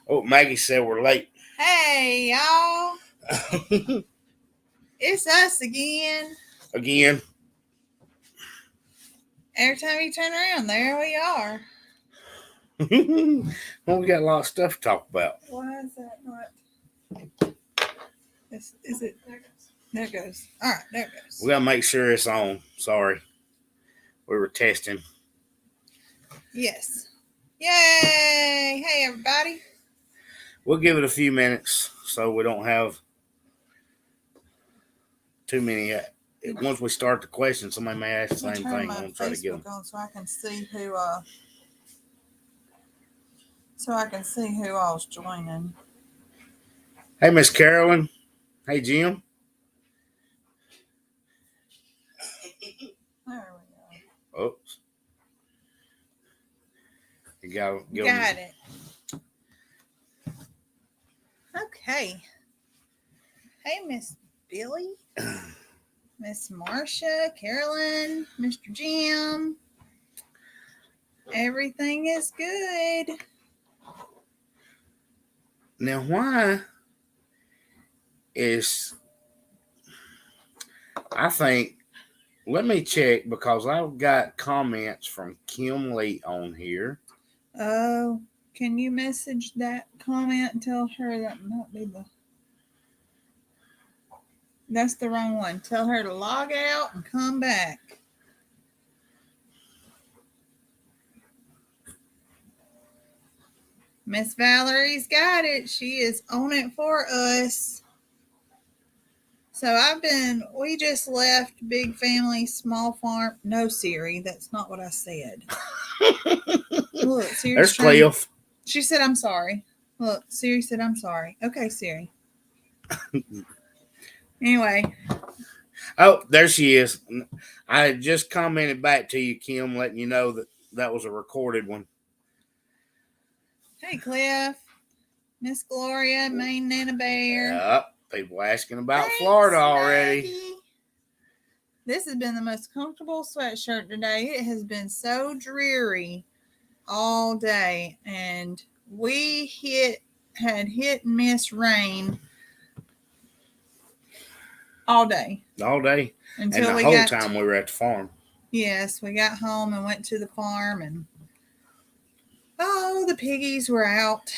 Oh, Maggie said we're late. Hey, y'all. It's us again. Again. Every time you turn around, there we are. Well, we got a lot of stuff to talk about. Why is that not? Is it? There it goes. All right, there it goes. We got to make sure it's on. Sorry. We were testing. Yes. Yay! Hey, everybody. We'll give it a few minutes so we don't have too many. Once we start the question, somebody may ask the same thing. I'm going to try to get them. On so I can see who. So I can see who all's joining. Hey, Miss Carolyn. Hey, Jim. There we go. Oops. You got it. Okay. Hey, Miss Billy, Miss Marcia, Carolyn, Mr. Jim. Everything is good. Now, why is... I think... Let me check because I've got comments from Kim Lee on here. Oh, can you message that comment and tell her that might be the... That's the wrong one. Tell her to log out and come back. Miss Valerie's got it. She is on it for us. So we just left Big Family, Small Farm. No, Siri, that's not what I said. Look, Siri's There's Cliff. She said, I'm sorry. Look, Siri said, I'm sorry. Okay, Siri. Anyway. Oh, there she is. I just commented back to you, Kim, letting you know that was a recorded one. Hey, Cliff. Miss Gloria, Maine Nana Bear. Yep. People asking about Florida already. Maggie. This has been the most comfortable sweatshirt today. It has been so dreary all day, and we had hit and miss rain all day. All day. Until and the whole time we were at the farm. Yes, we got home and went to the farm, and the piggies were out.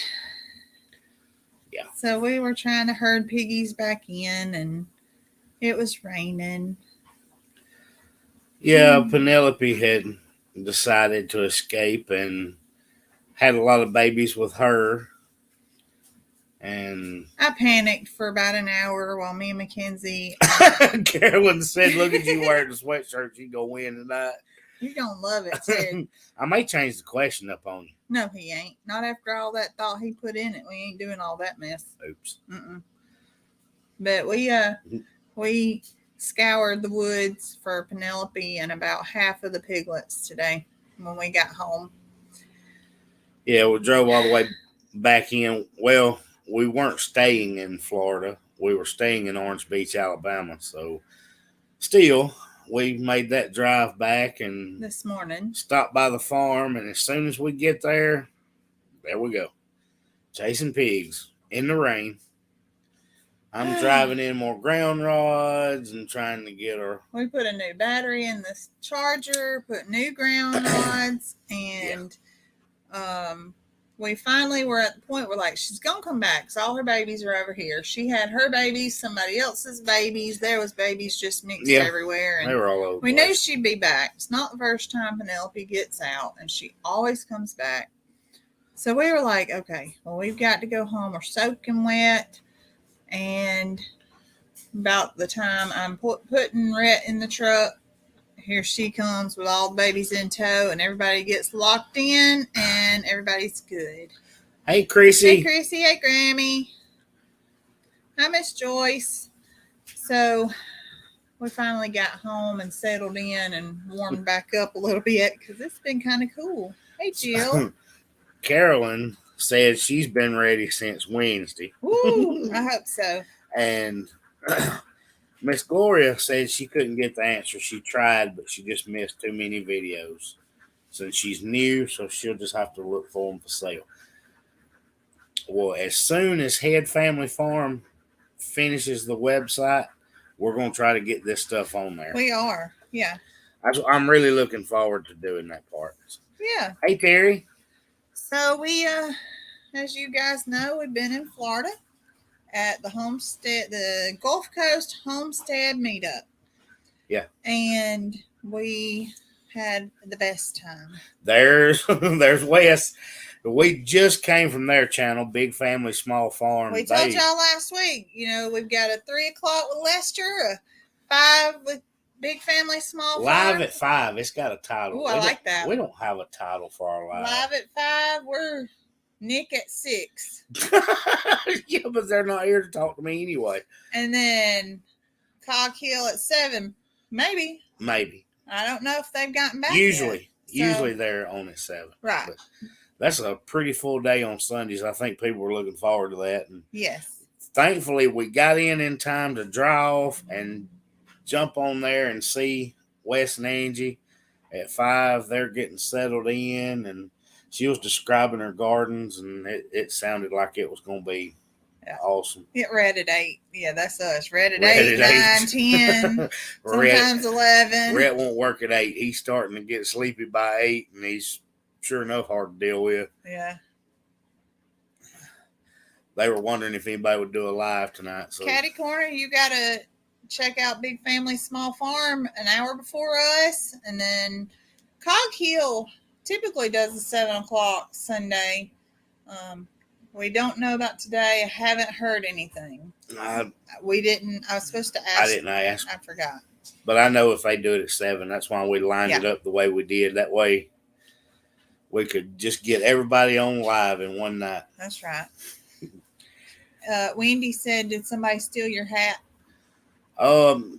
Yeah. So we were trying to herd piggies back in, and it was raining. Yeah, Penelope had decided to escape and had a lot of babies with her. And I panicked for about an hour while me and Mackenzie... Carolyn said, look at you wearing the sweatshirt. You go win tonight. You're going to love it, too. I may change the question up on you. No, he ain't. Not after all that thought he put in it. We ain't doing all that mess. Oops. But we scoured the woods for Penelope and about half of the piglets today when we got home. Yeah, we drove all the way back in. Well, we weren't staying in Florida. We were staying in Orange Beach, Alabama. So still, we made that drive back and this morning stopped by the farm. And as soon as we get there we go. Chasing pigs in the rain. I'm driving in more ground rods and trying to get her. We put a new battery in this charger, put new ground rods, and we finally were at the point where, like, she's going to come back because all her babies are over here. She had her babies, somebody else's babies. There was babies just mixed everywhere. And they were all over. We knew she'd be back. It's not the first time Penelope gets out, and she always comes back. So we were like, okay, well, we've got to go home. We're soaking wet. And about the time I'm putting Rhett in the truck, here she comes with all the babies in tow, and everybody gets locked in, and everybody's good. Hey, Chrissy. Hey, Chrissy. Hey, Grammy. Hi, Miss Joyce. So we finally got home and settled in and warmed back up a little bit because it's been kind of cool. Hey, Jill. Carolyn said she's been ready since Wednesday. Woo, I hope so. And Miss Gloria said she couldn't get the answer. She tried, but she just missed too many videos. Since she's new, so she'll just have to look for them for sale. Well, as soon as Head Family Farm finishes the website, we're going to try to get this stuff on there. We are. Yeah. I'm really looking forward to doing that part. Yeah. Hey, Terry. So we, as you guys know, we've been in Florida at the homestead, the Gulf Coast Homestead Meetup. Yeah. And we had the best time. There's Wes. We just came from their channel, Big Family Small Farm. We told y'all last week, we've got a 3 o'clock with Lester, a 5 with Big Family Small Live Farm. at 5. It's got a title. Ooh, I like that. We don't have a title for our live. Live at 5. We're Nick at 6. Yeah, but they're not here to talk to me anyway. And then Cog Hill at 7. Maybe. I don't know if they've gotten back Usually yet. they're on at 7. Right. But that's a pretty full day on Sundays. I think people were looking forward to that. And yes. Thankfully, we got in time to dry off and jump on there and see Wes and Angie at 5. They're getting settled in, and she was describing her gardens, and it sounded like it was going to be awesome. It read at 8. Yeah, that's us. Read at 8, 9, 10, sometimes 11. Rhett won't work at 8. He's starting to get sleepy by 8, and he's sure enough hard to deal with. Yeah. They were wondering if anybody would do a live tonight. So Catty Corner, you got to check out Big Family Small Farm an hour before us. And then Cog Hill typically does the 7 o'clock Sunday. We don't know about today. I haven't heard anything. We didn't. I was supposed to ask. I didn't ask. I forgot. But I know if they do it at 7, that's why we lined it up the way we did. That way we could just get everybody on live in one night. That's right. Wendy said, did somebody steal your hat?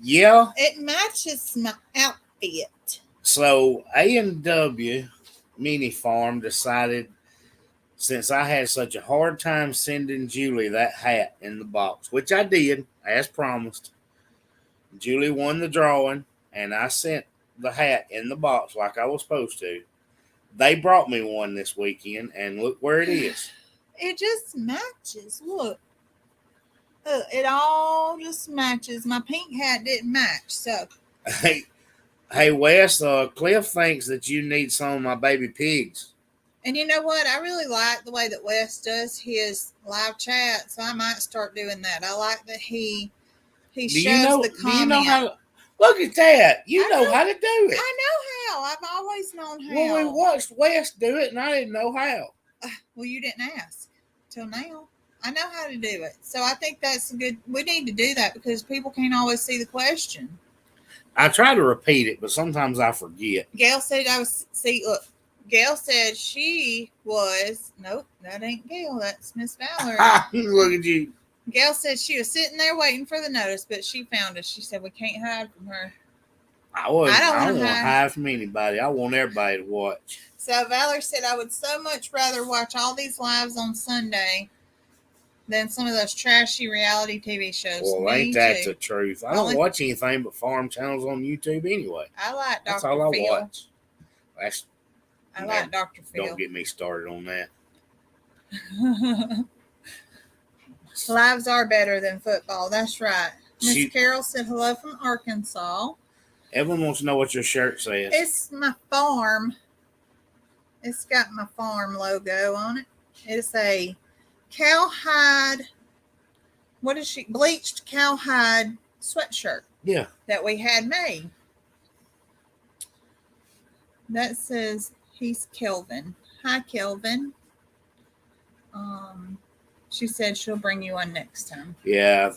Yeah. It matches my outfit. So A&W Mini Farm decided, since I had such a hard time sending Julie that hat in the box, which I did, as promised. Julie won the drawing, and I sent the hat in the box like I was supposed to. They brought me one this weekend, and look where it is. It just matches. Look. It all just matches. My pink hat didn't match, so. Hey, Wes, Cliff thinks that you need some of my baby pigs. And you know what? I really like the way that Wes does his live chat, so I might start doing that. I like that he shows the comment. Do you know how to, look at that. You know how to do it. I know how. I've always known how. Well, we watched Wes do it, and I didn't know how. Well, you didn't ask till now. I know how to do it. So I think that's good. We need to do that because people can't always see the question. I try to repeat it, but sometimes I forget. Gail said look. Gail said she was, nope, that ain't Gail. That's Miss Valerie. Look at you. Gail said she was sitting there waiting for the notice, but she found us. She said, we can't hide from her. I don't want to hide from anybody. I want everybody to watch. So Valerie said, I would so much rather watch all these lives on Sunday than some of those trashy reality TV shows. Well, ain't that the truth? I don't watch anything but farm channels on YouTube anyway. I like Dr. That's all Phil. I watch. I like Dr. Phil. Don't get me started on that. Lives are better than football. That's right. Miss Carol said hello from Arkansas. Evelyn wants to know what your shirt says. It's my farm. It's got my farm logo on it. It's a cowhide. What is she? Bleached cowhide sweatshirt. Yeah. That we had made. That says he's Kelvin. Hi, Kelvin. She said she'll bring you one next time. Yeah,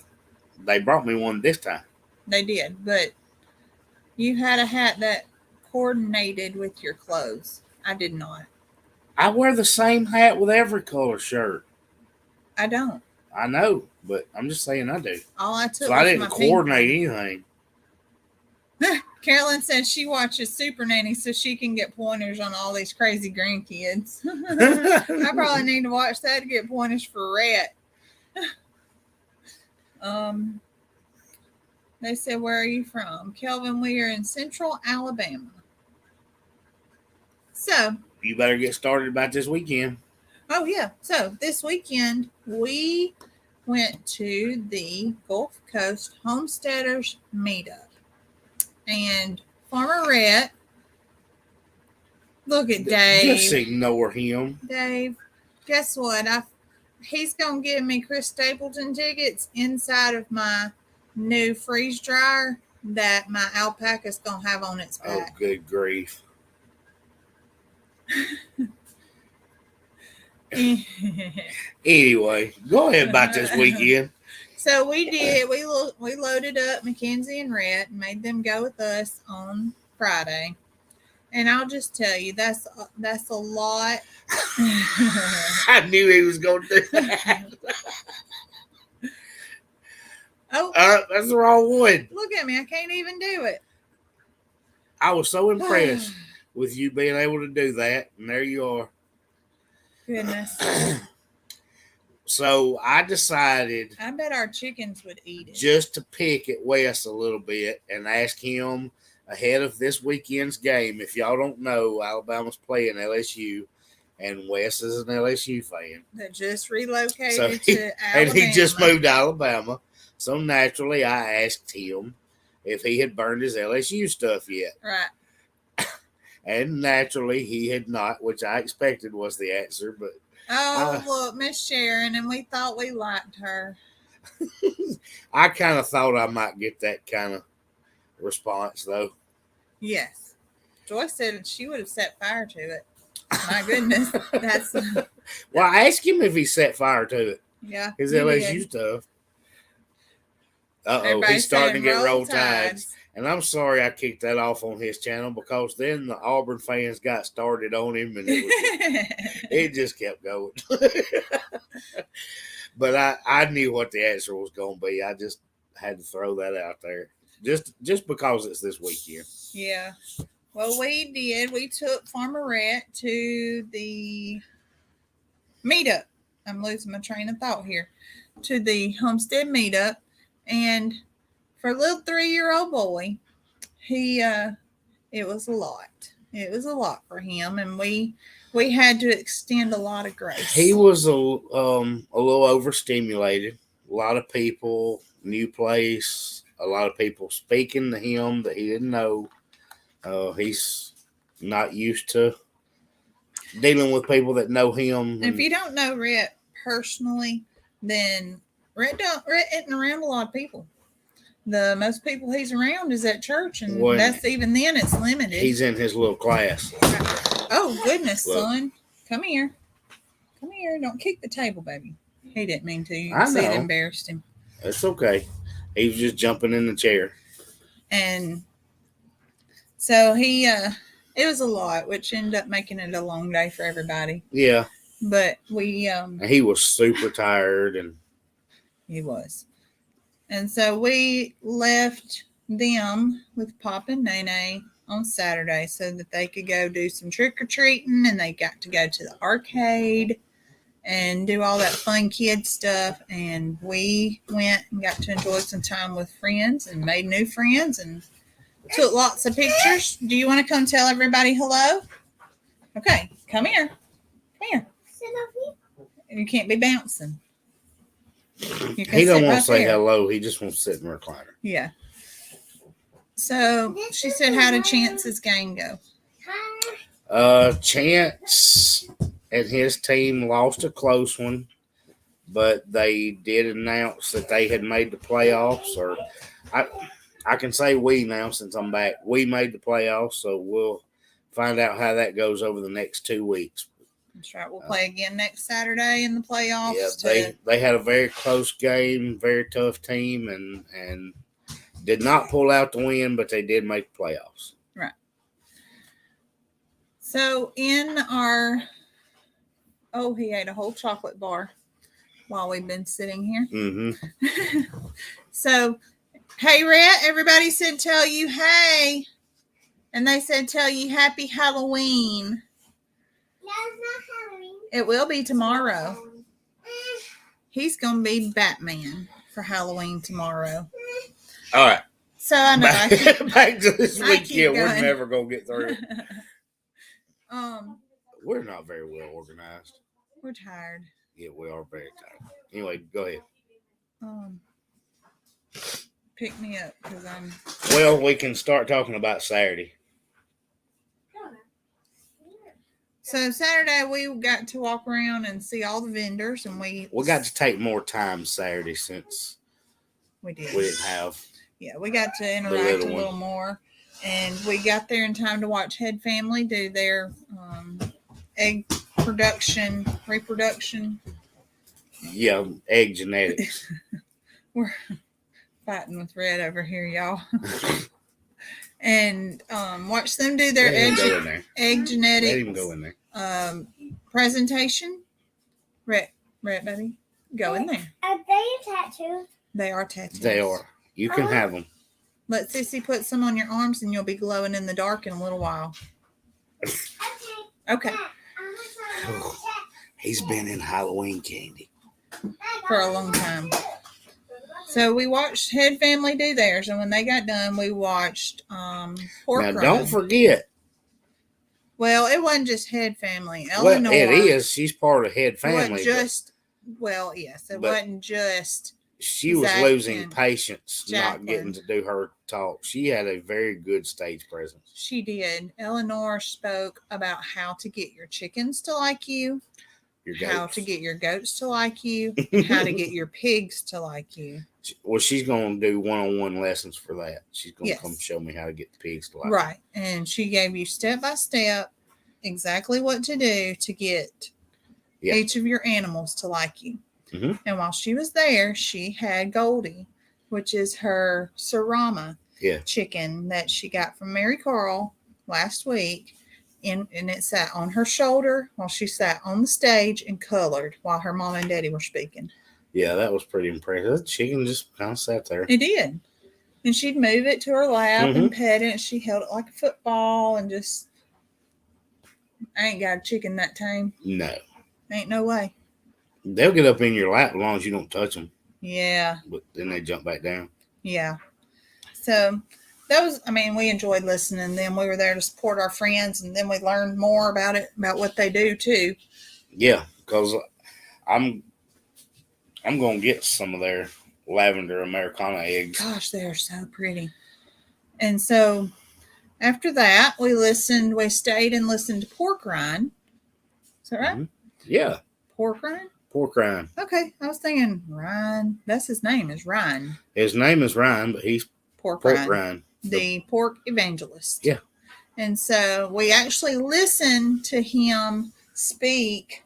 they brought me one this time. They did, but you had a hat that coordinated with your clothes. I did not. I wear the same hat with every color shirt. I don't. I know, but I'm just saying I do. All I took so was I didn't my coordinate anything. Carolyn said she watches Super Nanny so she can get pointers on all these crazy grandkids. I probably need to watch that to get pointers for Rhett. They said, where are you from? Kelvin, we are in Central Alabama. So. You better get started about this weekend. Oh, yeah. So this weekend, we went to the Gulf Coast Homesteaders Meetup. And Farmer Rhett, look at Just Dave. ignore him. Dave, guess what? He's going to give me Chris Stapleton tickets inside of my new freeze dryer that my alpaca's going to have on its Oh, back. good grief. Anyway, go ahead about this weekend. So we did. We loaded up Mackenzie and Rhett and made them go with us on Friday. And I'll just tell you, that's a lot. I knew he was going to do that. Oh, That's the wrong one. look at me. I can't even do it. I was so impressed with you being able to do that. And there you are. Goodness. So I decided I bet our chickens would eat it. just to pick at Wes a little bit and ask him ahead of this weekend's game. If y'all don't know, Alabama's playing LSU, and Wes is an LSU fan. That just relocated So to Alabama. And he just moved to Alabama. So naturally, I asked him if he had burned his LSU stuff yet. Right. And naturally, he had not, which I expected was the answer. But Oh, look, Miss Sharon, and we thought we liked her. I kind of thought I might get that kind of response, though. Yes. Joyce said she would have set fire to it. My goodness. That's, Well, I asked him if he set fire to it. yeah. His he LSU did. stuff. Uh-oh, Everybody he's starting to said get roll tides. And I'm sorry I kicked that off on his channel because then the Auburn fans got started on him and it just kept going. But I knew what the answer was going to be. I just had to throw that out there just because it's this weekend. Yeah. Well, we did. We took Farmer Rhett to the meetup. I'm losing my train of thought here. To the homestead meetup. And for a little 3-year-old boy, it was a lot. It was a lot for him. And we had to extend a lot of grace. He was a little overstimulated. A lot of people, new place, a lot of people speaking to him that he didn't know. He's not used to dealing with people that know him. If you don't know Rhett personally, then Rhett isn't around a lot of people. The most people he's around is at church, and that's even then it's limited. He's in his little class. Oh, goodness, Look. son. Come here. Come here. Don't kick the table, baby. He didn't mean to. You I can see it know. embarrassed him. It's okay. He was just jumping in the chair. And so it was a lot, which ended up making it a long day for everybody. Yeah. But we He was super tired and he was. And so we left them with Pop and Nene on Saturday so that they could go do some trick-or-treating, and they got to go to the arcade and do all that fun kid stuff. And we went and got to enjoy some time with friends and made new friends and took lots of pictures. Do you want to come tell everybody hello? Okay, come here. Come here. You can't be bouncing. You can he don't sit want right to say there. hello. He just wants to sit in the recliner. Yeah. So she said, how did Chance's game go? Chance and his team lost a close one, but they did announce that they had made the playoffs. Or I can say we now since I'm back. We made the playoffs, so we'll find out how that goes over the next 2 weeks. That's right. We'll play again next Saturday in the playoffs. Yeah, they had a very close game, very tough team, and did not pull out the win, but they did make the playoffs. Right. So in our he ate a whole chocolate bar while we've been sitting here. Mm-hmm. So, hey, Rhett, everybody said tell you hey. And they said tell you happy Halloween. It will be tomorrow. He's going to be Batman for Halloween tomorrow. All right. So I know Back to this I keep weekend. We're going. never going to get through. um, We're not very well organized. We're tired. Yeah, we are very tired. Anyway, go ahead. Um, pick me up because I'm. Well, we can start talking about Saturday. So Saturday we got to walk around and see all the vendors, and We got to take more time Saturday since we did. we didn't have. Yeah, we got to interact little a one. little more, and we got there in time to watch Head Family do their egg reproduction. Yeah, egg genetics. We're fighting with Red over here, y'all. And watch them do their Let him go in there. egg genetics. Let him go in there. Presentation. Red, baby, go in there. Are they tattoos? They are tattoos. They are. You can have them. Let Sissy put some on your arms, and you'll be glowing in the dark in a little while. Okay. Oh, he's been in Halloween candy For a long time. So we watched Head Family do theirs, and when they got done, we watched Pork Now, Run. don't forget. Well, it wasn't just Head Family. Well, Eleanor, it is. She's part of Head It Family. wasn't just. Well, yes, it but wasn't just. She was Zach losing and patience, Jacqueline. not getting to do her talk. She had a very good stage presence. She did. Eleanor spoke about how to get your chickens to like you, Your how goats. to get your goats to like you, and how to get your pigs to like you. Well, she's going to do one-on-one lessons for that. She's going to Yes. come show me how to get the pigs to like. Right. And she gave you step by step exactly what to do to get Yeah. each of your animals to like you. Mhm. And while she was there, she had Goldie, which is her Sarama Yeah. chicken that she got from Mary Carl last week. And it sat on her shoulder while she sat on the stage and colored while her mom and daddy were speaking. Yeah, that was pretty impressive. The chicken just kind of sat there. It did. And she'd move it to her lap Mm-hmm. and pet it. And she held it like a football and just, I ain't got a chicken that time. No. Ain't no way. They'll get up in your lap as long as you don't touch them. Yeah. But then they jump back down. Yeah. So that was, we enjoyed listening. Then we were there to support our friends, and then we learned more about it, about what they do too. Yeah, because I'm going to get some of their lavender Americana eggs. Gosh, they are so pretty. And so after that, we stayed and listened to Pork Rind. Is that right? Mhm. Yeah, Pork Rind? Pork Rind. Okay. I was thinking Ryan. That's his name, is Ryan. His name is Ryan, but he's Pork Pork Rind. Rind. The pork evangelist. Yeah. And so we actually listened to him speak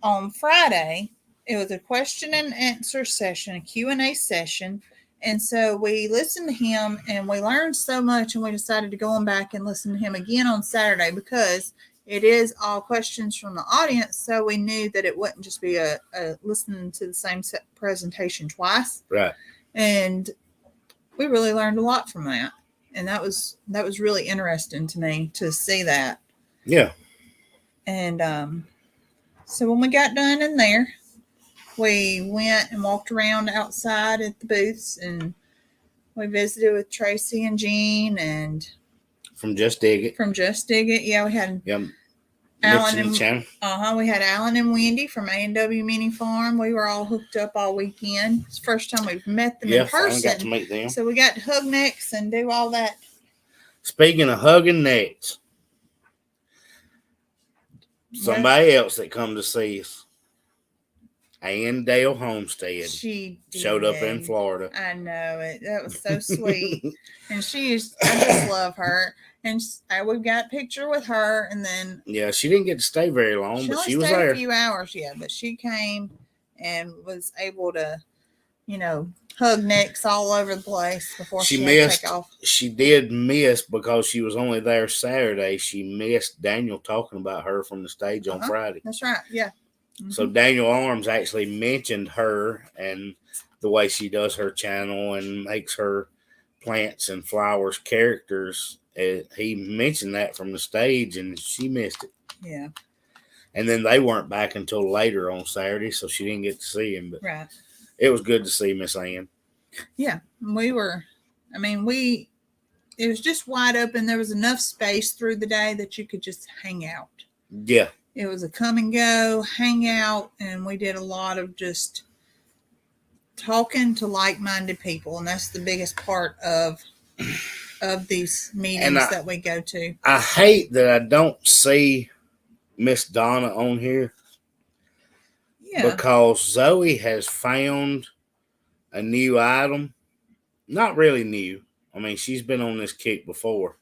on Friday. It was a question and answer session, a Q&A session. And so we listened to him and we learned so much, and we decided to go on back and listen to him again on Saturday because it is all questions from the audience. So we knew that it wouldn't just be a listening to the same presentation twice. Right. And we really learned a lot from that. And that was really interesting to me to see that. Yeah. And so when we got done in there, we went and walked around outside at the booths, and we visited with Tracy and Jean and From Just Dig It. from Just Dig It. Yeah, we had Yeah. Alan Mitch and channel. we had Alan and Wendy from A&W Mini Farm. We were all hooked up all weekend. It's the first time we've met them Yeah, in finally got to person. meet them. So we got to hug necks and do all that. Speaking of hugging necks, somebody else that come to see us, Ann Dale Homestead, She showed up in did. Florida. I know it. That was so sweet. And I just love her. And we've got a picture with her. And then Yeah, she didn't get to stay very long, she but only she was stayed there. a few hours. Yeah, but she came and was able to, hug necks all over the place before She she had to missed. take off. She did miss because she was only there Saturday. She missed Daniel talking about her from the stage on Uh-huh. Friday. That's right. Yeah. So Daniel Arms actually mentioned her and the way she does her channel and makes her plants and flowers characters. He mentioned that from the stage, and she missed it. Yeah. And then they weren't back until later on Saturday, so she didn't get to see him. But Right. it was good to see Miss Ann. Yeah. It was just wide open. There was enough space through the day that you could just hang out. Yeah. It was a come and go, hang out, and we did a lot of just talking to like-minded people, and that's the biggest part of these meetings that we go to. I hate that I don't see Miss Donna on here. Yeah. Because Zoe has found a new item. Not really new. I mean, she's been on this kick before.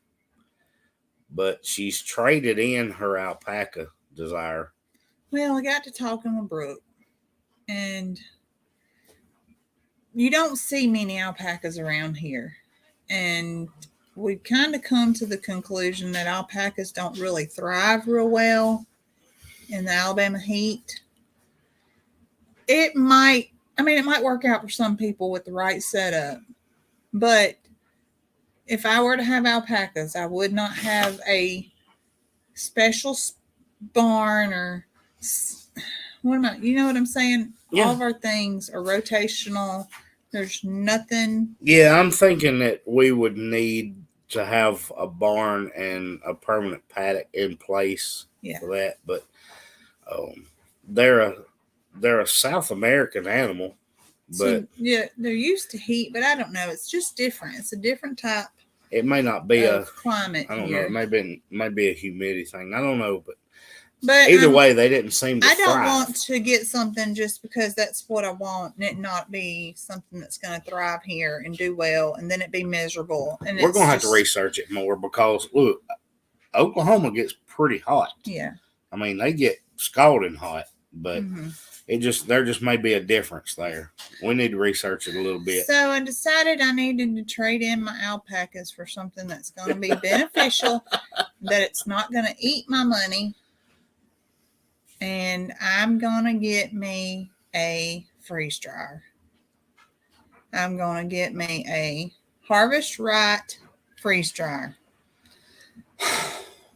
But she's traded in her alpaca desire. Well, I got to talking with Brooke, and you don't see many alpacas around here. And we've kind of come to the conclusion that alpacas don't really thrive real well in the Alabama heat. It might work out for some people with the right setup, but if I were to have alpacas, I would not have a special barn or you know what I'm saying? Yeah. All of our things are rotational. There's nothing. Yeah, I'm thinking that we would need to have a barn and a permanent paddock in place for that. But they're a South American animal. But so, yeah, they're used to heat, but I don't know. It's just different. It's a different type. It may not be a climate. I don't know. It might be a humidity thing. I don't know, but either way, they didn't seem to. I don't want to get something just because that's what I want, and it not be something that's going to thrive here and do well, and then it be miserable. And we're going to have to research it more because look, Oklahoma gets pretty hot. Yeah, I mean they get scalding hot, but there just may be a difference there. We need to research it a little bit. So I decided I needed to trade in my alpacas for something that's going to be beneficial, that it's not going to eat my money. And I'm going to get me a freeze dryer. I'm going to get me a Harvest Right freeze dryer.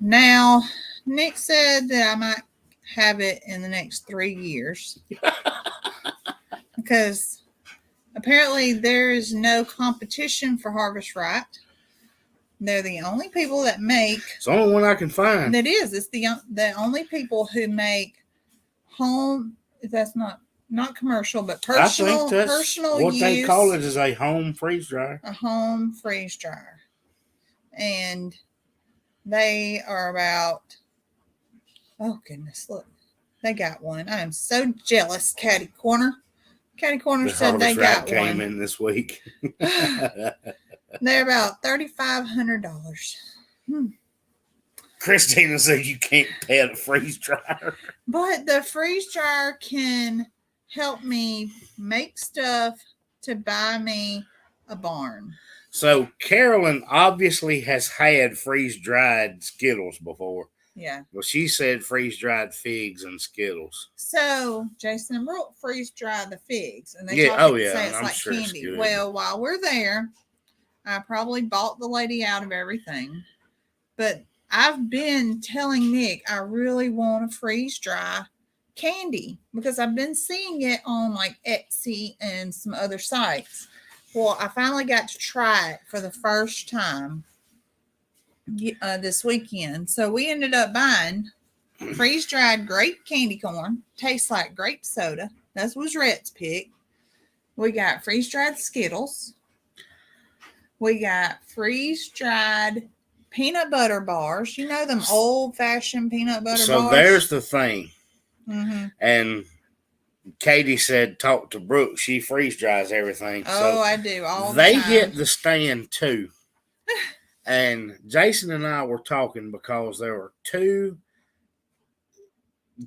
Now, Nick said that I might have it in the next 3 years. Because apparently there is no competition for Harvest Right. They're the only people that make. It's the only one I can find. That is. It's the only people who make home. That's not commercial, but personal. I think that's personal what use, they call it is a home freeze dryer. A home freeze dryer, and they are about. Oh goodness! Look, they got one. I am so jealous. Catty Corner said they got one. Came in this week. They're about $3,500. Christina said you can't pet a freeze dryer. But the freeze dryer can help me make stuff to buy me a barn. So Carolyn obviously has had freeze-dried Skittles before. Yeah. Well, she said freeze-dried figs and Skittles. So Jason and Brooke freeze-dry the figs. And they say it's like sure candy. It's well, while we're there, I probably bought the lady out of everything. But I've been telling Nick I really want to freeze-dry candy because I've been seeing it on like Etsy and some other sites. Well, I finally got to try it for the first time this weekend. So we ended up buying freeze-dried grape candy corn. Tastes like grape soda. That was Rhett's pick. We got freeze-dried Skittles. We got freeze-dried peanut butter bars. You know them old-fashioned peanut butter bars? So there's the thing. Mm-hmm. And Katie said, talk to Brooke. She freeze-dries everything. Oh, I do. All the time. They get the stand, too. And Jason and I were talking because there were two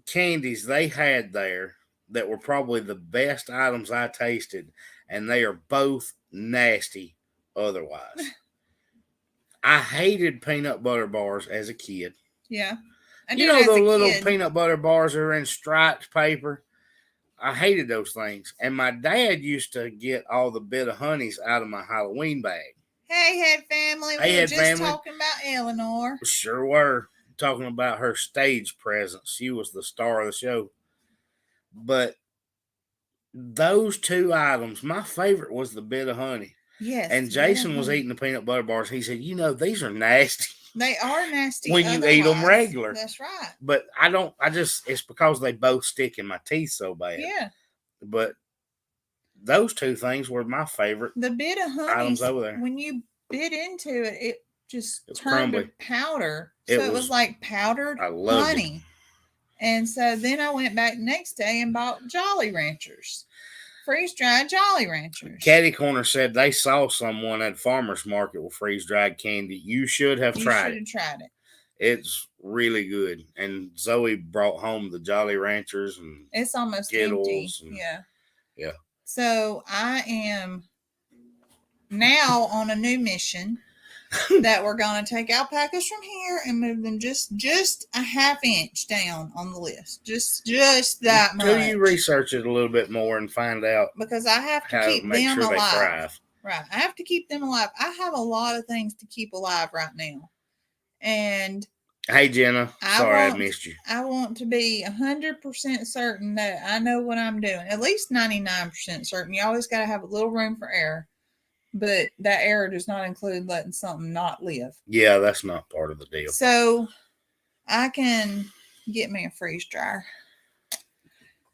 candies they had there that were probably the best items I tasted, and they are both nasty otherwise. I hated peanut butter bars as a kid. Yeah. You know the little peanut butter bars that are in striped paper? I hated those things. And my dad used to get all the bit of honeys out of my Halloween bag. Hey, Head Family. We were just talking about Eleanor. Sure were. Talking about her stage presence. She was the star of the show. But those two items, my favorite was the bit of honey. Yes. And Jason was eating the peanut butter bars. He said, these are nasty. They are nasty when you eat them otherwise. regular. That's right. But it's because they both stick in my teeth so bad. Yeah. But those two things were my favorite The bit of honey, items over there. when you bit into it, it just It's turned crumbly. to powder. It So it was was- like powdered I loved honey. it. And so then I went back next day and bought Jolly Ranchers. Freeze-dried Jolly Ranchers. Caddy Corner said they saw someone at farmer's market with freeze-dried candy. You should have You tried should it. have tried it. It's really good. And Zoe brought home the Jolly Ranchers and It's almost Skittles empty. and- Yeah. Yeah. So I am now on a new mission that we're going to take alpacas from here and move them just a half inch down on the list. Just that much. Until you research it a little bit more and find out Because I have to how keep to make them sure they alive. thrive. Right. I have to keep them alive. I have a lot of things to keep alive right now. And Hey, Jenna. I Sorry I want- missed you. I want to be 100% certain that I know what I'm doing. At least 99% certain. You always got to have a little room for error. But that error does not include letting something not live. Yeah, that's not part of the deal. So I can get me a freeze dryer.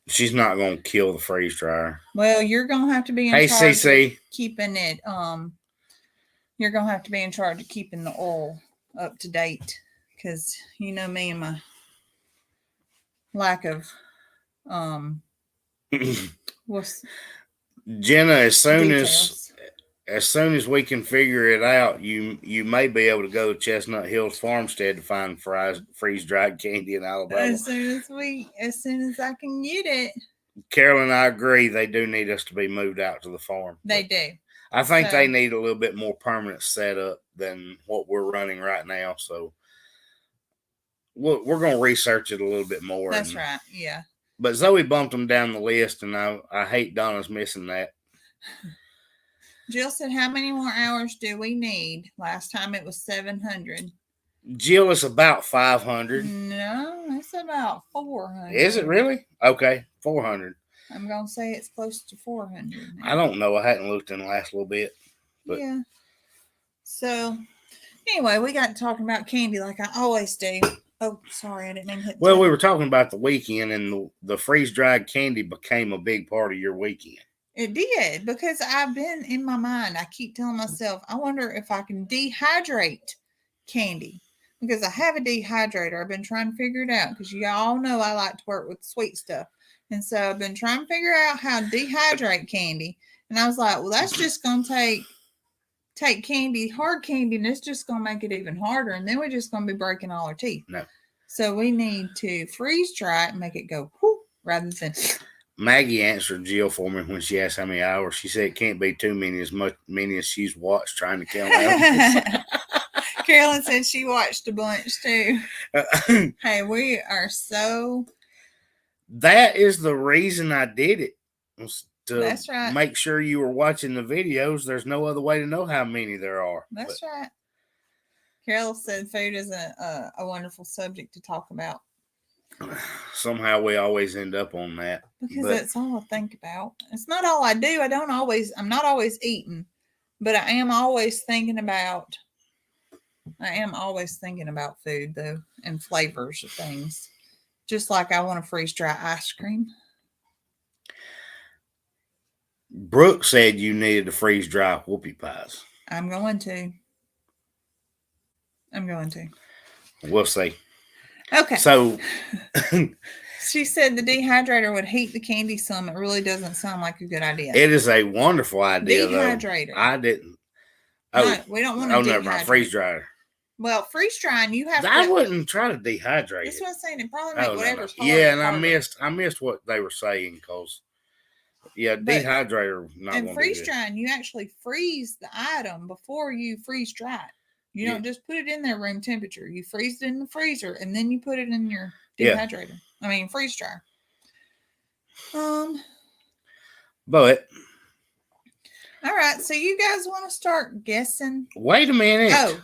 She's not going to kill the freeze dryer. Well, you're going to have to be in Hey, charge of CC. keeping it. You're going to have to be in charge of keeping the oil up to date. Because you know me and my lack of what's Jenna, as soon details. as we can figure it out, you may be able to go to Chestnut Hills Farmstead to find freeze dried candy in Alabama. As soon as I can get it, Carol and I agree they do need us to be moved out to the farm. they do. I think So- they need a little bit more permanent setup than what we're running right now. So we're going to research it a little bit more. That's right. Yeah. But Zoe bumped them down the list, and I hate Donna's missing that. Jill said, "How many more hours do we need?" Last time it was 700. Jill is about 500. No, it's about 400. Is it really? Okay, 400. I'm gonna say it's close to 400. now. I don't know. I hadn't looked in the last little bit. but- Yeah. So, anyway, we got talking about candy like I always do. Oh, sorry, I didn't mean to hit. Well, we were talking about the weekend, and the freeze-dried candy became a big part of your weekend. It did because I've been in my mind. I keep telling myself, I wonder if I can dehydrate candy because I have a dehydrator. I've been trying to figure it out because you all know I like to work with sweet stuff. And so I've been trying to figure out how to dehydrate candy. And I was like, well, that's just going to take candy, hard candy, and it's just going to make it even harder. And then we're just going to be breaking all our teeth. No. So we need to freeze dry it and make it go whoop rather than. Maggie answered Jill for me when she asked how many hours. She said it can't be too many, many as she's watched trying to count out. Carolyn said she watched a bunch too. Hey, we are so. That is the reason I did it. Was to That's right. make sure you were watching the videos. There's no other way to know how many there are. That's right. Carol said food is a wonderful subject to talk about Somehow we always end up on that. because But- that's all I think about. It's not all I do. I'm not always eating, but I am always thinking about. Food though and flavors of things. Just like I want to freeze dry ice cream. Brooke said you needed to freeze dry whoopie pies. I'm going to. We'll see. Okay. So She said the dehydrator would heat the candy some. It really doesn't sound like a good idea. it is a wonderful idea, though. Dehydrator. I didn't. Oh, No, we don't want to oh, never mind. Freeze dryer. Well, freeze drying, you have I to. wouldn't try to dehydrate That's it. what I'm saying. It probably make Oh, no, no. whatever's hard. Yeah, and harder. I missed what they were saying because But- dehydrator not And gonna freeze do good. drying, you actually freeze the item before you freeze dry it. You Yeah. don't just put it in there room temperature. You freeze it in the freezer and then you put it in your Yeah. dehydrator. I mean freeze dryer. But All right. So you guys want to start guessing? wait a minute. Oh,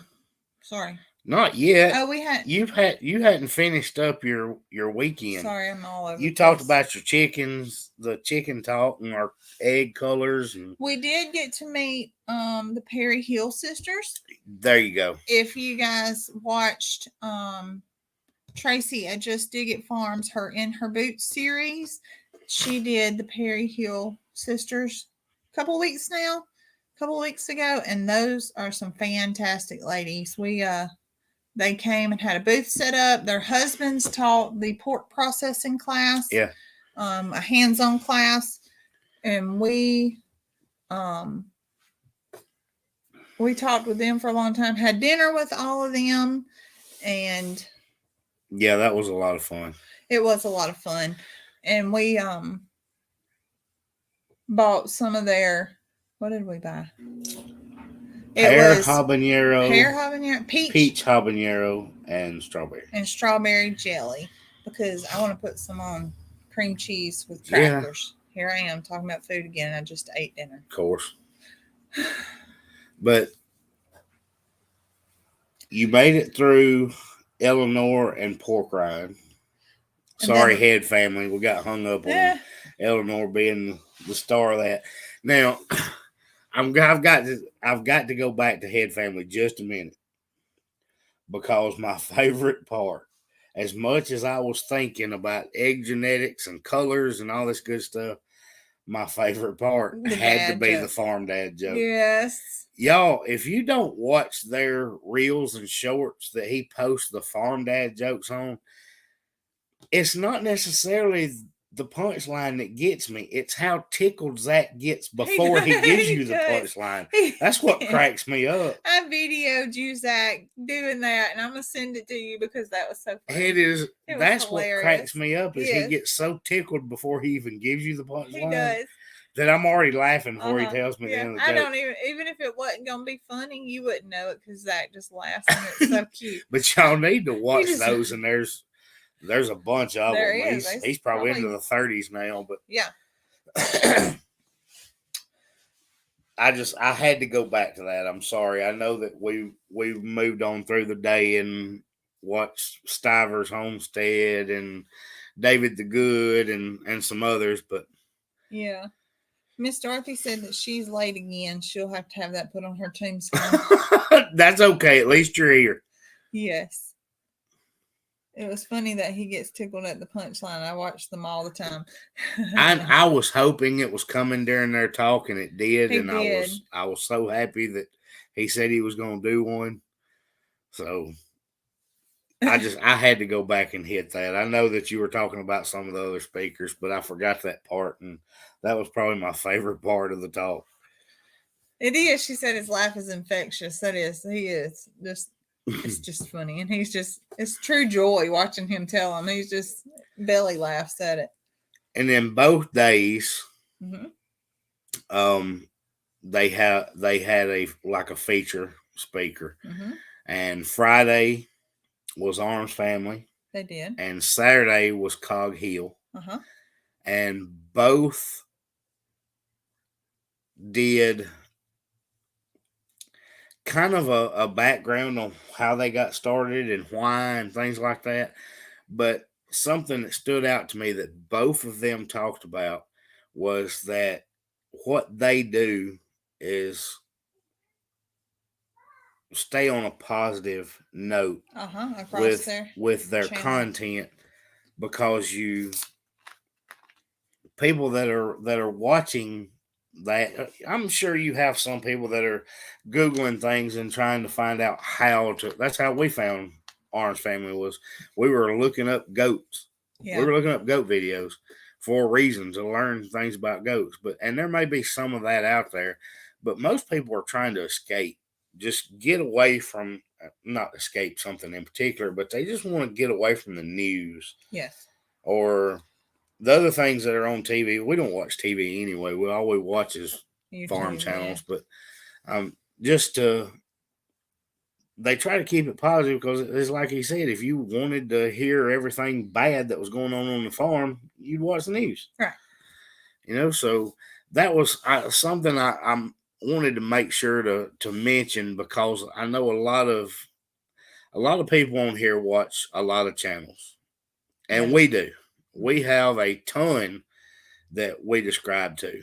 sorry. Not yet. Oh, we had. You hadn't finished up your weekend. Sorry, I'm all over. You talked about your chickens, the chicken talk, and our egg colors, and we did get to meet the Perry Hill sisters. there you go. If you guys watched Tracy at Just Dig It Farms, her In Her Boots series, she did the Perry Hill sisters a couple weeks ago, and those are some fantastic ladies. They came and had a booth set up. Their husbands taught the pork processing class, Yeah. A hands-on class, and we talked with them for a long time, had dinner with all of them, and yeah, that was a lot of fun. It was a lot of fun. And we bought some of their, what did we buy? Pear habanero, peach habanero, and strawberry jelly, because I want to put some on cream cheese with crackers. Yeah. Here I am talking about food again. I just ate dinner. Of course. But you made it through Eleanor and Pork Rind. Sorry, Head family. We got hung up on Eleanor being the star of that. Now, I've got to go back to Head family just a minute, because my favorite part, as much as I was thinking about egg genetics and colors and all this good stuff, my favorite part had to be the farm dad joke. Yes. Y'all, if you don't watch their reels and shorts that he posts the farm dad jokes on, it's not necessarily the punchline that gets me. It's how tickled Zach gets before he gives you the punchline. That's what cracks me up. I videoed you, Zach, doing that, and I'm gonna send it to you because that was so funny. That's what cracks me up is he gets so tickled before he even gives you the punchline. He does. That I'm already laughing before he tells me the end of the joke. I don't even if it wasn't gonna be funny, you wouldn't know it because Zach just laughs and it's so cute. But y'all need to watch those, and there's a bunch of them. He's probably into the 30s now, but yeah. I had to go back to that. I'm sorry. I know that we've moved on through the day and watched Stiver's Homestead and David the Good and some others, but yeah. Miss Dorothy said that she's late again. She'll have to have that put on her tombstone. That's okay. At least you're here. Yes. It was funny that he gets tickled at the punchline. I watch them all the time. I was hoping it was coming during their talk, and it did. I was so happy that he said he was going to do one. So I had to go back and hit that. I know that you were talking about some of the other speakers, but I forgot that part, and that was probably my favorite part of the talk. It is. She said his laugh is infectious. That is. He is. It's just funny. And it's true joy watching him tell him. He's just belly laughs at it. And then both days, mm-hmm. They had a feature speaker. Mm-hmm. And Friday was Arms Family. They did. And Saturday was Cog Hill. Uh-huh. And both did kind of a background on how they got started and why and things like that. But something that stood out to me that both of them talked about was that what they do is stay on a positive note with their content, because people that are watching that, I'm sure you have some people that are Googling things and trying to find out how to. That's how we found Arms Family. Was we were looking up goats. Yeah. We were looking up goat videos for a reason, to learn things about goats. And there may be some of that out there, but most people are trying to escape, just get away from, not escape something in particular, but they just want to get away from the news. Yes. Or the other things that are on TV. We don't watch TV anyway. All we watch is farm channels. But they try to keep it positive, because it's like he said, if you wanted to hear everything bad that was going on the farm, you'd watch the news. Right. So that was something I wanted to make sure to mention, because I know a lot of a lot of people on here watch a lot of channels, and Yeah. we do. We have a ton that we describe to,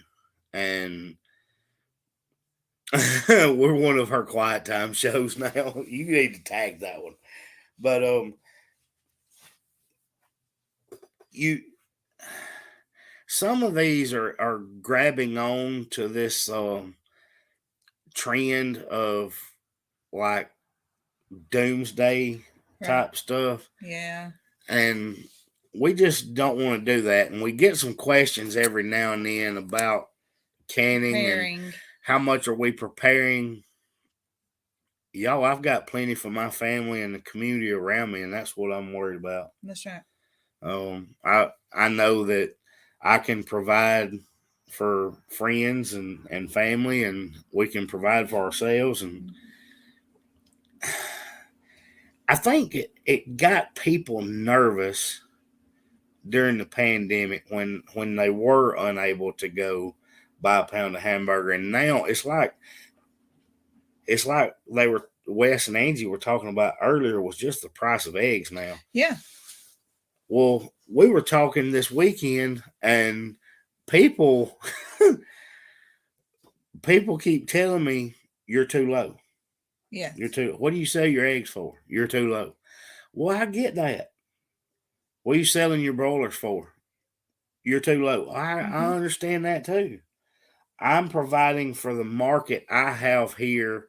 and we're one of her quiet time shows now. You need to tag that one, but you some of these are grabbing on to this trend of like doomsday type stuff, Yeah. and we just don't want to do that. And we get some questions every now and then about canning and Preparing. how much are we preparing. Y'all, I've got plenty for my family and the community around me, and that's what I'm worried about. That's right. I know that I can provide for friends and family, and we can provide for ourselves. And I think it got people nervous during the pandemic when they were unable to go buy a pound of hamburger, and now it's like they were Wes and Angie were talking about earlier was just the price of eggs now. Yeah. Well, we were talking this weekend, and people keep telling me you're too low. Yeah. You're too. What do you sell your eggs for? You're too low. Well, I get that. What are you selling your broilers for? You're too low. I understand that too. I'm providing for the market I have here,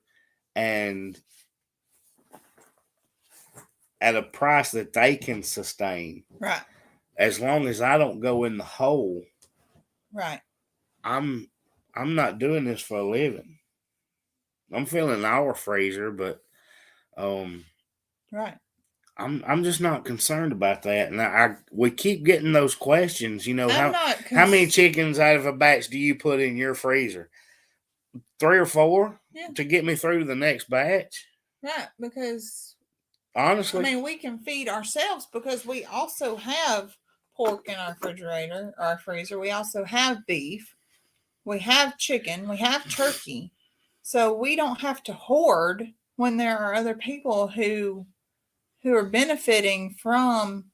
and at a price that they can sustain. Right. As long as I don't go in the hole. Right. I'm not doing this for a living. I'm filling our freezer, but right. I'm just not concerned about that. And we keep getting those questions, you know, how many chickens out of a batch do you put in your freezer? 3 or 4 to get me through the next batch? Right, because honestly, I mean, we can feed ourselves because we also have pork in our refrigerator, our freezer. We also have beef. We have chicken. We have turkey. So we don't have to hoard when there are other people who are benefiting from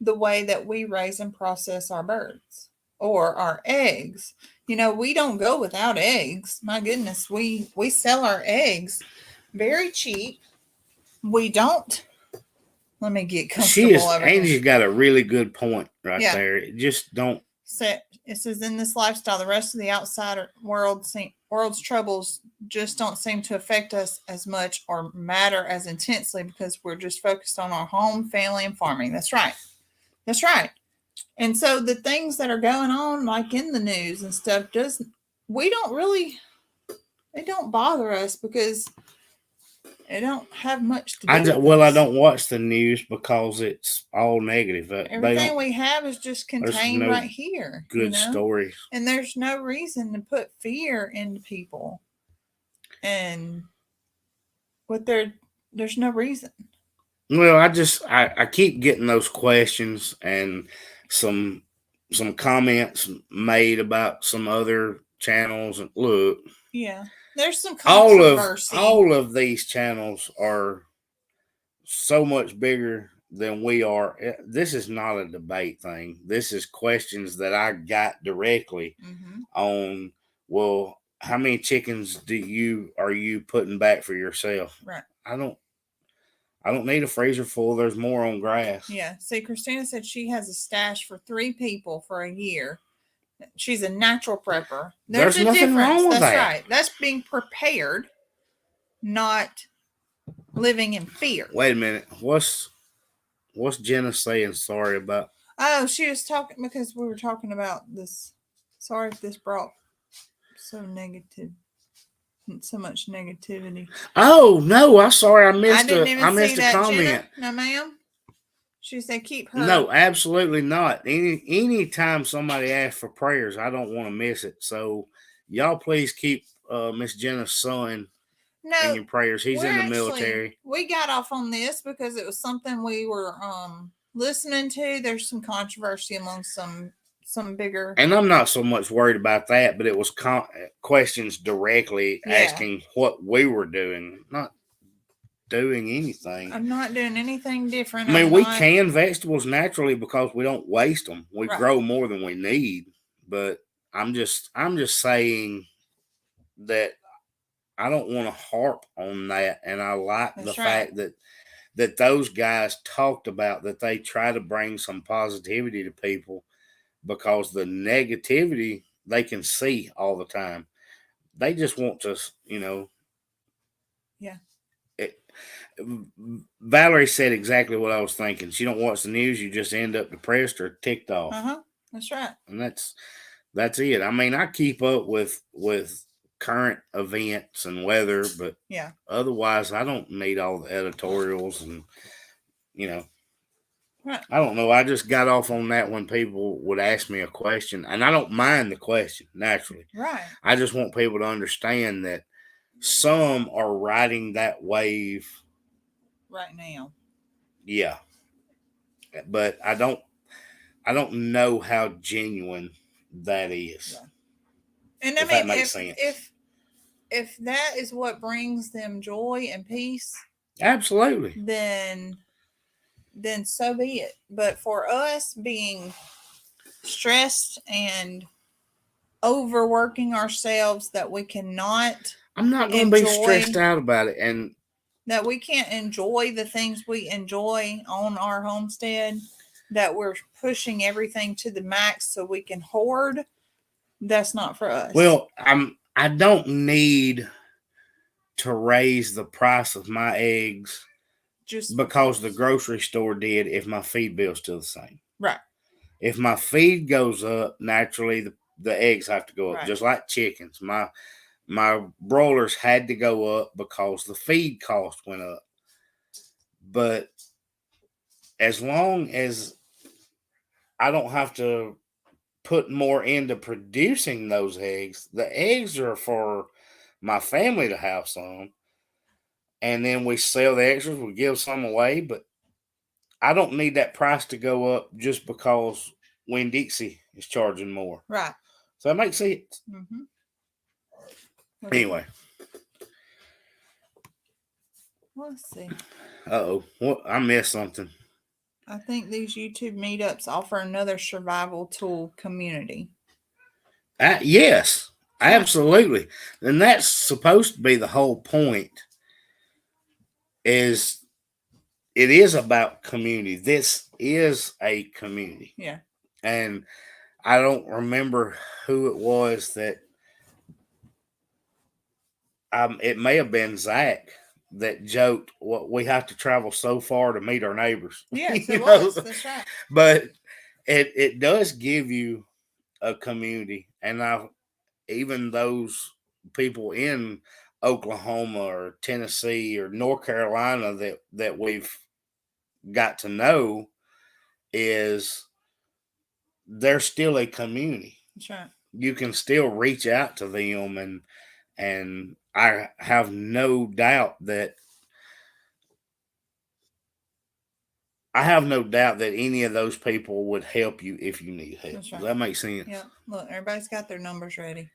the way that we raise and process our birds or our eggs. You know, we don't go without eggs. My goodness, we sell our eggs very cheap. We don't. Let me get comfortable. Angie's got a really good point right there. Just don't. It says in this lifestyle, the rest of the outside world's troubles just don't seem to affect us as much or matter as intensely because we're just focused on our home, family, and farming. That's right. That's right. And so the things that are going on, like in the news and stuff, they don't bother us because it don't have much to do with us. I don't watch the news because it's all negative. Everything we have is just contained right here. Good stories. And there's no reason to put fear into people. And there's no reason. Well, I keep getting those questions and some comments made about some other channels. And look, yeah, there's some controversy. All of these channels are so much bigger than we are. This is not a debate thing. This is questions that I got directly on. Well, how many chickens are you putting back for yourself? Right. I don't need a freezer full. There's more on grass. Yeah. See, Christina said she has a stash for 3 people for a year. She's a natural prepper. There's nothing wrong with that. That's right. That's being prepared, not living in fear. Wait a minute. What's Jenna saying sorry about? Oh, she was talking because we were talking about this. Sorry if this brought so much negativity. Oh no, I'm sorry. I missed a comment. Jenna? No, ma'am. She said keep her. No, absolutely not. Anytime somebody asks for prayers, I don't want to miss it. So y'all please keep Miss Jenna's son in your prayers. He's in the military. We got off on this because it was something we were listening to. There's some controversy among some bigger, and I'm not so much worried about that, but it was questions directly asking what we were doing. Not doing anything. I'm not doing anything different. I mean, I'm we not- can vegetables naturally because we don't waste them. We Right. grow more than we need. But I'm just saying that I don't want to harp on that. And I like That's the right. fact that those guys talked about that they try to bring some positivity to people because the negativity they can see all the time. They just want to, you know. Yeah. Valerie said exactly what I was thinking. She don't watch the news. You just end up depressed or ticked off. That's right. And that's it. I mean, I keep up with current events and weather, but yeah, otherwise, I don't need all the editorials and you know. Right. I don't know. I just got off on that when people would ask me a question, and I don't mind the question naturally. Right. I just want people to understand that some are riding that wave right now. Yeah, but I don't know how genuine that is. Yeah. And I If mean, that makes sense. If that is what brings them joy and peace, Absolutely. then so be it. But for us being stressed and overworking ourselves that we cannot I'm not going to be stressed out about it, and that we can't enjoy the things we enjoy on our homestead, that we're pushing everything to the max so we can hoard. That's not for us. Well, I don't need to raise the price of my eggs just because the grocery store did if my feed bill's still the same. Right. If my feed goes up, naturally the eggs have to go up, just like chickens. My broilers had to go up because the feed cost went up. But as long as I don't have to put more into producing those eggs, the eggs are for my family to have some. And then we sell the extras, we give some away. But I don't need that price to go up just because Winn-Dixie is charging more. Right. So that makes sense. Mm-hmm. Anyway. Let's see. Uh-oh. What? I missed something. I think these YouTube meetups offer another survival tool community. Yes, absolutely. And that's supposed to be the whole point. It is about community. This is a community. Yeah. And I don't remember who it was that it may have been Zach that joked, "Well, we have to travel so far to meet our neighbors." Yes, it was. That's right. But it does give you a community, and even those people in Oklahoma or Tennessee or North Carolina that we've got to know, is they're still a community. That's right. You can still reach out to them, and I have no doubt that any of those people would help you if you need help. Right. Does that make sense? Yeah. Look, everybody's got their numbers ready.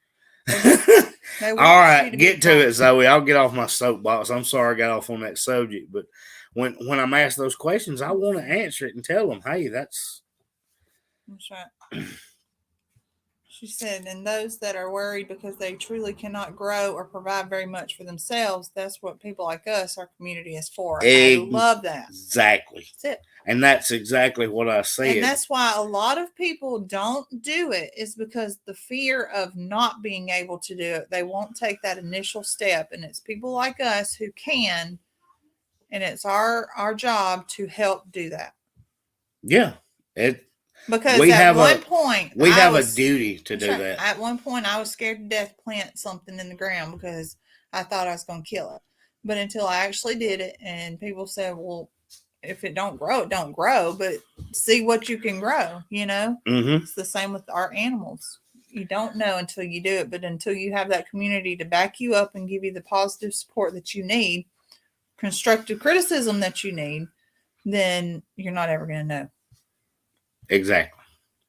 All right, get to it, Zoe. I'll get off my soapbox. I'm sorry I got off on that subject, but when I'm asked those questions, I want to answer it and tell them, hey, that's right. She said, and those that are worried because they truly cannot grow or provide very much for themselves, that's what people like us, our community, is for. I love that. Exactly. That's it. And that's exactly what I said. And that's why a lot of people don't do it, is because the fear of not being able to do it. They won't take that initial step. And it's people like us who can, and it's our job to help do that. Yeah. Because at one point, we have a duty to do that. At one point, I was scared to death to plant something in the ground because I thought I was going to kill it. But until I actually did it, and people said, well, if it don't grow, it don't grow, but see what you can grow, Mm-hmm. It's the same with our animals. You don't know until you do it, but until you have that community to back you up and give you the positive support that you need, constructive criticism that you need, then you're not ever going to know. Exactly.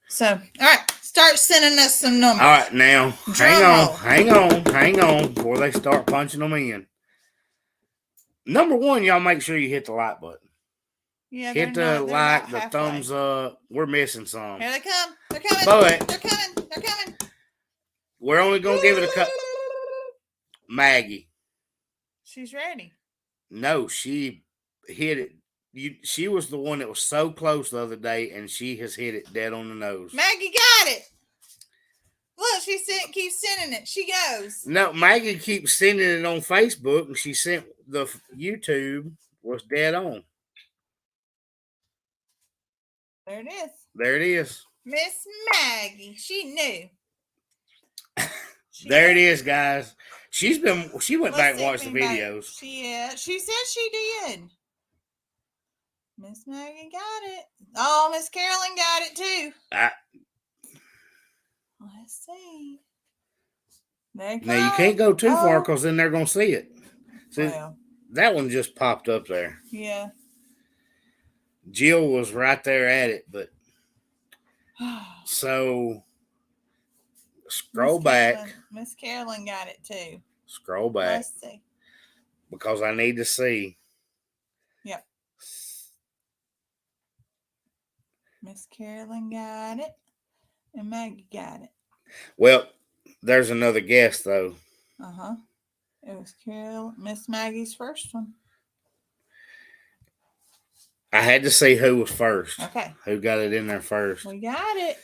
So, all right, start sending us some numbers. All right, now, hang on, before they start punching them in. Number one, y'all make sure you hit the like button. Yeah, Hit they're the not like, the halfway. thumbs up. We're missing some. Here they come. They're coming. But They're coming. They're coming. we're only going to give it a cut. Maggie. She's ready. No, she hit it. She was the one that was so close the other day, and she has hit it dead on the nose. Maggie got it. Look, keeps sending it. She goes. No, Maggie keeps sending it on Facebook, and she sent the YouTube was dead on. There it is. There it is. Miss Maggie. She knew. There it is, guys. She went back and watched the videos. She said she did. Miss Maggie got it. Oh, Miss Carolyn got it too. Let's see. Now you can't go too far because then they're going to see it. See, that one just popped up there. Yeah. Jill was right there at it, but so scroll back. Miss Carolyn got it too. Scroll back. Let's see. Because I need to see. Yep. Miss Carolyn got it. And Maggie got it. Well, there's another guess though. Uh-huh. It was Miss Maggie's first one. I had to see who was first. Okay. Who got it in there first. We got it.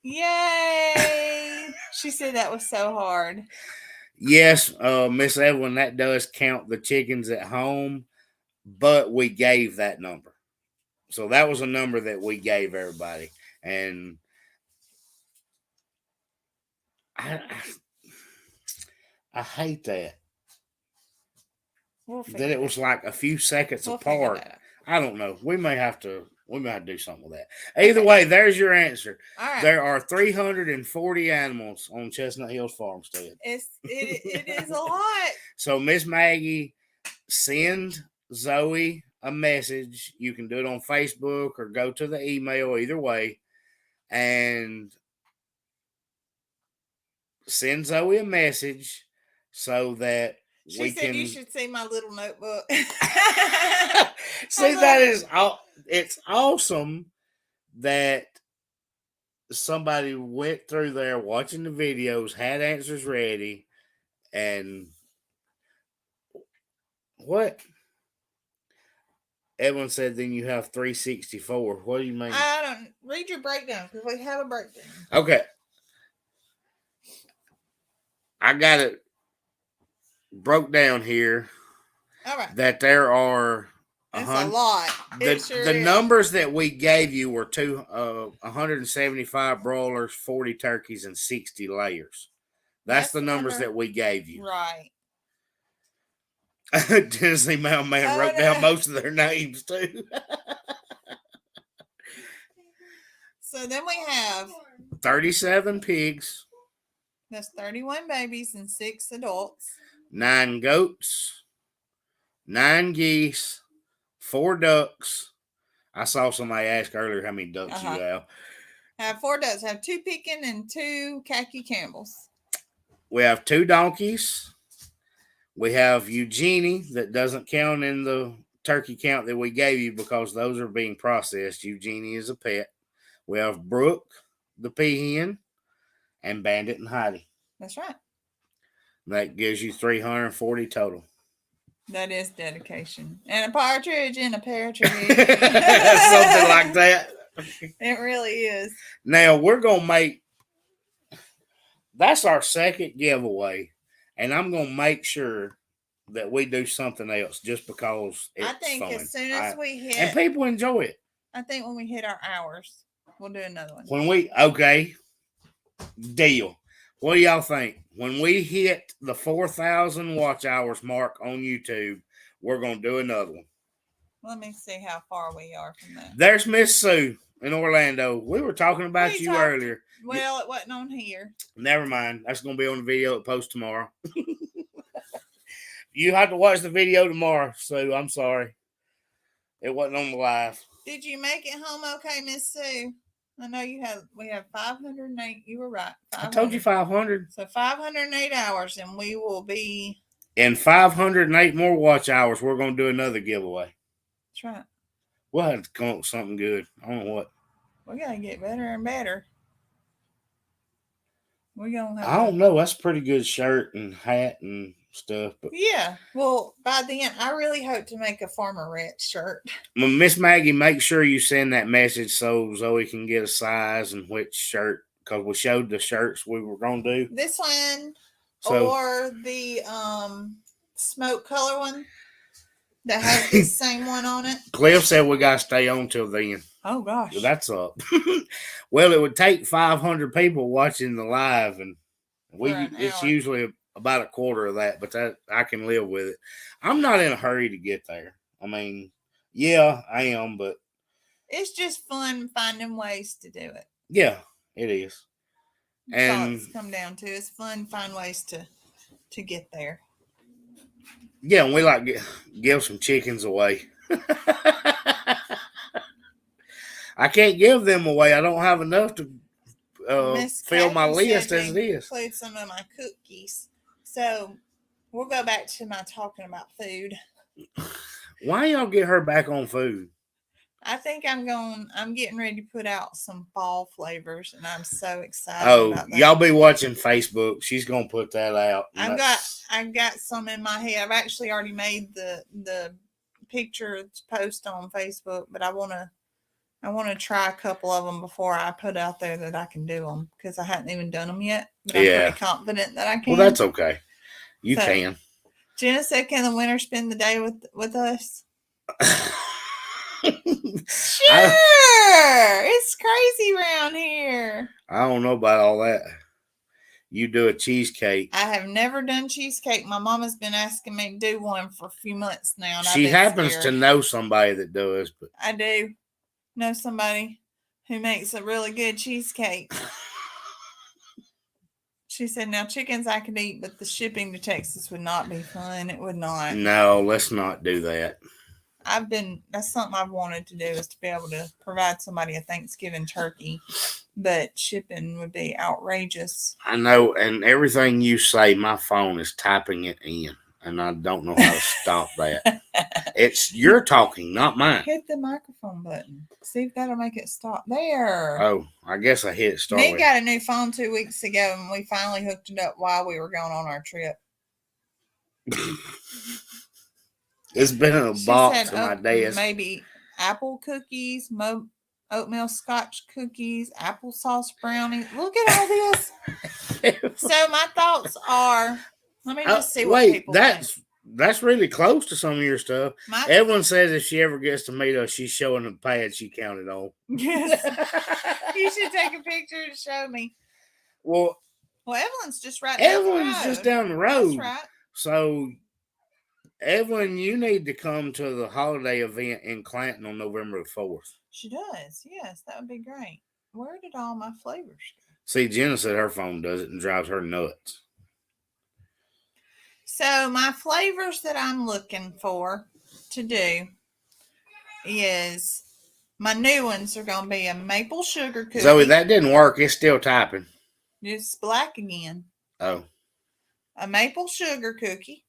Yay. She said that was so hard. Yes, Miss Evelyn, that does count the chickens at home, but we gave that number. So that was a number that we gave everybody. And I hate that. That it was like a few seconds apart. I don't know. We may have to do something with that. Either way, there's your answer. All right. There are 340 animals on Chestnut Hills Farmstead. It is a lot. So Miss Maggie, send Zoe a message. You can do it on Facebook or go to the email, either way. And send Zoe a message so that she said you should see my little notebook. See, it's awesome that somebody went through there watching the videos, had answers ready, and what? Evelyn said then you have 364. What do you mean? I don't read your breakdown because we have a breakdown. Okay. I got it broke down here. All right. That there are a lot. The numbers that we gave you were 175 broilers, 40 turkeys, and 60 layers. That's the numbers that we gave you. Right. Tennessee Mailman wrote down most of their names too. So then we have 37 pigs. That's 31 babies and 6 adults. 9 goats. 9 geese. 4 ducks. I saw somebody ask earlier how many ducks you have. I have 4 ducks. I have 2 Pekin and 2 khaki Campbells. We have 2 donkeys. We have Eugenie that doesn't count in the turkey count that we gave you because those are being processed. Eugenie is a pet. We have Brooke, the peahen, and Bandit and Heidi. That's right. That gives you 340 total. That is dedication. And a partridge in a pear tree. Something like that. It really is. Now, we're going to make... That's our second giveaway. And I'm going to make sure that we do something else just because it's I think fun. As soon as we hit... And people enjoy it. I think when we hit our hours, we'll do another one. Okay. Deal. What do y'all think? When we hit the 4,000 watch hours mark on YouTube, we're going to do another one. Let me see how far we are from that. There's Miss Sue in Orlando. We were talking about you earlier. Well, it wasn't on here. Never mind. That's going to be on the video that posts tomorrow. You have to watch the video tomorrow, Sue. I'm sorry. It wasn't on the live. Did you make it home okay, Miss Sue? I know we have 508. You were right. I told you 500. So 508 hours, and we will be In 508 more watch hours, we're going to do another giveaway. That's right. We'll have to come up with something good. I don't know what. We gotta get better and better. We gonna have I don't know. That's a pretty good shirt and hat and stuff. But yeah. Well, by then, I really hope to make a Farmer Ranch shirt. Miss Maggie, make sure you send that message so Zoe can get a size and which shirt, because we showed the shirts we were going to do. This one So, or the smoke color one that has the same one on it. Cliff said we got to stay on till then. Oh, gosh. That's up. Well, it would take 500 people watching the live, and it's hour. usually about a quarter of that, but that I can live with it. I'm not in a hurry to get there. I mean, yeah, I am, but it's just fun finding ways to do it. Yeah, it is. That's all And it's come down to. It's fun to find ways to get there. yeah, and we like to give some chickens away. I can't give them away. I don't have enough to fill my list as it is. Include some of my cookies. So we'll go back to my talking about food. Why y'all get her back on food? I think I'm getting ready to put out some fall flavors, and I'm so excited about that. Y'all be watching Facebook. She's gonna put that out. I've got some in my head. I've actually already made the picture to post on Facebook, but I want to try a couple of them before I put out there that I can do them, because I hadn't even done them yet. But I'm pretty confident that I can. Well, that's okay. You can. Jenna said, "Can the winner spend the day with us?" Sure. It's crazy around here. I don't know about all that. You do a cheesecake. I have never done cheesecake. My mama's been asking me to do one for a few months now. And She happens to know somebody that does, but I do know somebody who makes a really good cheesecake. She said, now chickens I could eat, but the shipping to Texas would not be fun. It would not. No, let's not do that. That's something I've wanted to do, is to be able to provide somebody a Thanksgiving turkey, but shipping would be outrageous. I know, and everything you say, my phone is typing it in, and I don't know how to stop that. You're talking, not mine. Hit the microphone button. See if that'll make it stop. There. Oh, I guess I hit start. Nick got a new phone 2 weeks ago, and we finally hooked it up while we were going on our trip. It's been in a box in my desk. Maybe apple cookies, oatmeal scotch cookies, applesauce brownies. Look at all this. So my thoughts are, let me just see what people think. That's really close to some of your stuff. Evelyn says if she ever gets to meet us, she's showing the pad she counted on. Yes. You should take a picture to show me. Well, Evelyn's just right down the road. Evelyn's just down the road. That's right. So, Evelyn, you need to come to the holiday event in Clanton on November the 4th. She does. Yes, that would be great. Where did all my flavors go? See, Jenna said her phone does it and drives her nuts. So my flavors that I'm looking for to do is, my new ones are going to be a maple sugar cookie. Zoe, that didn't work. It's still typing. It's black again. Oh. A maple sugar cookie.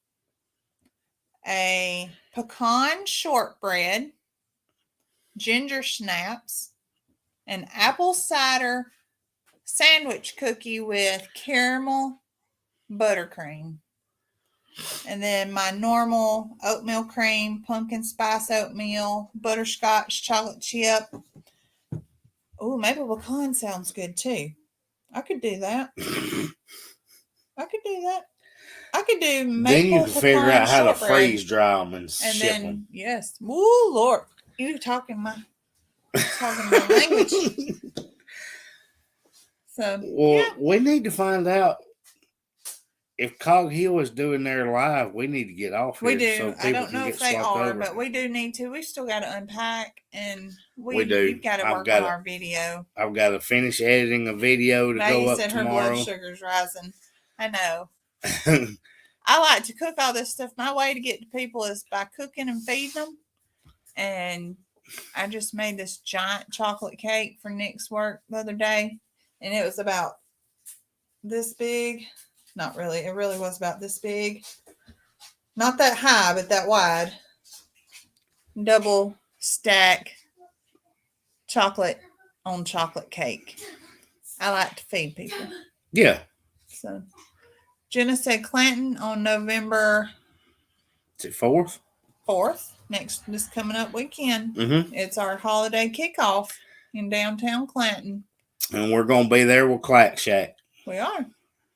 A pecan shortbread. Ginger snaps. An apple cider sandwich cookie with caramel buttercream. And then my normal oatmeal cream, pumpkin spice oatmeal, butterscotch, chocolate chip. Oh, maple pecan sounds good too. I could do that. I could do maple. Then you can figure out how to shortbread. freeze dry them and ship them. Yes. Woo, Lord. You talking my language. So, we need to find out if Cog Hill is doing their live. We need to get off here. We do. So I don't know if they are, over. but we do need to. We still got to unpack, and we do. We've got to work on our video. I've got to finish editing a video to go up tomorrow. Her blood sugar's rising. I know. I like to cook all this stuff. My way to get to people is by cooking and feeding them. And I just made this giant chocolate cake for Nick's work the other day, and it was about this big. Not really. It really was about this big. not that high, but that wide, double stack chocolate on chocolate cake. I like to feed people. Yeah. So Jenna said Clanton on November Is it 4th? 4th, this coming up weekend. Mm-hmm. It's our holiday kickoff in downtown Clanton. And we're going to be there with Clack Shack. We are.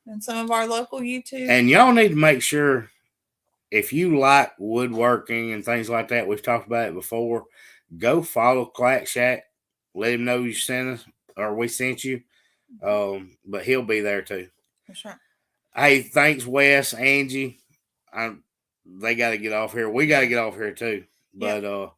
And some of our local YouTube. And y'all need to make sure, if you like woodworking and things like that, we've talked about it before, go follow Clack Shack. Let him know you sent us, or we sent you. But he'll be there too. That's right. Hey, thanks, Wes, Angie. They got to get off here. We got to get off here too. But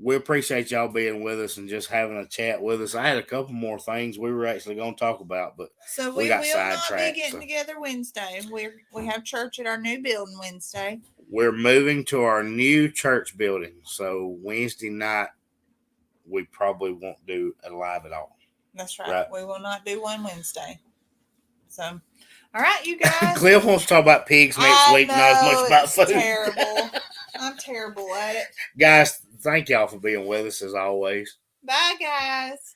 we appreciate y'all being with us and just having a chat with us. I had a couple more things we were actually going to talk about, but so we got will not sidetracked. be getting together Wednesday. We have church at our new building Wednesday. We're moving to our new church building, so Wednesday night we probably won't do a live at all. That's right. We will not do one Wednesday. So, all right, you guys. Cliff wants to talk about pigs next week. Not as much about food. Terrible. I'm terrible at it. Guys, thank y'all for being with us as always. Bye, guys.